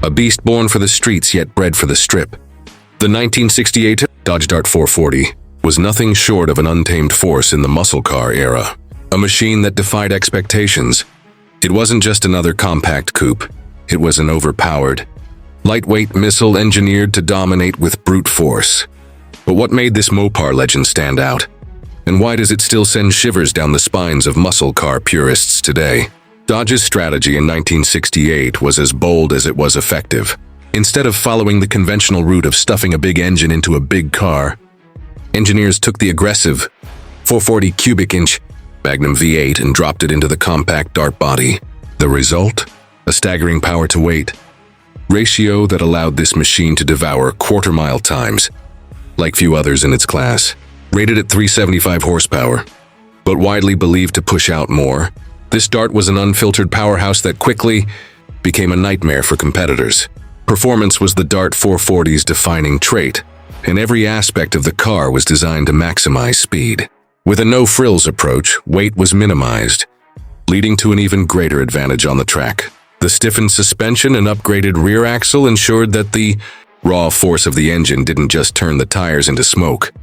A beast born for the streets yet bred for the strip. The 1968 Dodge Dart 440 was nothing short of an untamed force in the muscle car era. A machine that defied expectations. It wasn't just another compact coupe. It was an overpowered, lightweight missile engineered to dominate with brute force. But what made this Mopar legend stand out? And why does it still send shivers down the spines of muscle car purists today? Dodge's strategy in 1968 was as bold as it was effective. Instead of following the conventional route of stuffing a big engine into a big car, engineers took the aggressive 440 cubic inch Magnum V8 and dropped it into the compact Dart body. The result? A staggering power-to-weight ratio that allowed this machine to devour quarter-mile times, like few others in its class. Rated at 375 horsepower, but widely believed to push out more, this Dart was an unfiltered powerhouse that quickly became a nightmare for competitors. Performance was the Dart 440's defining trait, and every aspect of the car was designed to maximize speed. With a no-frills approach, weight was minimized, leading to an even greater advantage on the track. The stiffened suspension and upgraded rear axle ensured that the raw force of the engine didn't just turn the tires into smoke,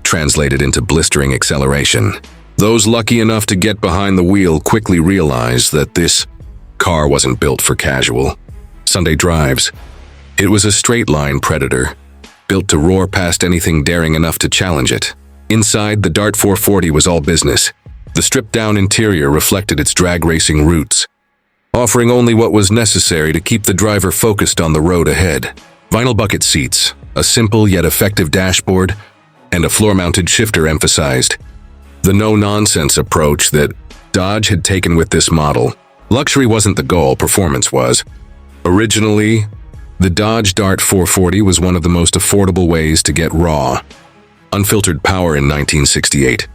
translated into blistering acceleration. Those lucky enough to get behind the wheel quickly realized that this car wasn't built for casual Sunday drives. It was a straight-line predator, built to roar past anything daring enough to challenge it. Inside, the Dart 440 was all business. The stripped-down interior reflected its drag racing roots, offering only what was necessary to keep the driver focused on the road ahead. Vinyl bucket seats, a simple yet effective dashboard, and a floor-mounted shifter emphasized the no-nonsense approach that Dodge had taken with this model. Luxury wasn't the goal, performance was. Originally, the Dodge Dart 440 was one of the most affordable ways to get raw, unfiltered power in 1968.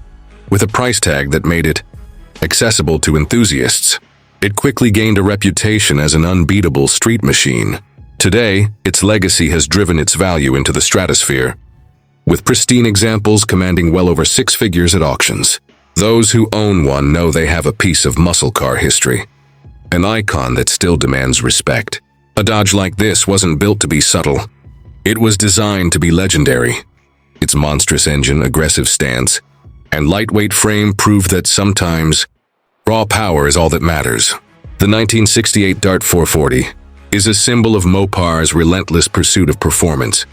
With a price tag that made it accessible to enthusiasts, it quickly gained a reputation as an unbeatable street machine. Today, its legacy has driven its value into the stratosphere, with pristine examples commanding well over six figures at auctions. Those who own one know they have a piece of muscle car history, an icon that still demands respect. A Dodge like this wasn't built to be subtle. It was designed to be legendary. Its monstrous engine, aggressive stance, and lightweight frame proved that sometimes raw power is all that matters. The 1968 Dart 440 is a symbol of Mopar's relentless pursuit of performance.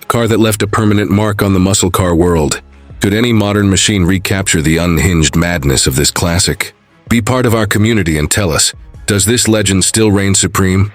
A car that left a permanent mark on the muscle car world. Could any modern machine recapture the unhinged madness of this classic? Be part of our community and tell us, does this legend still reign supreme?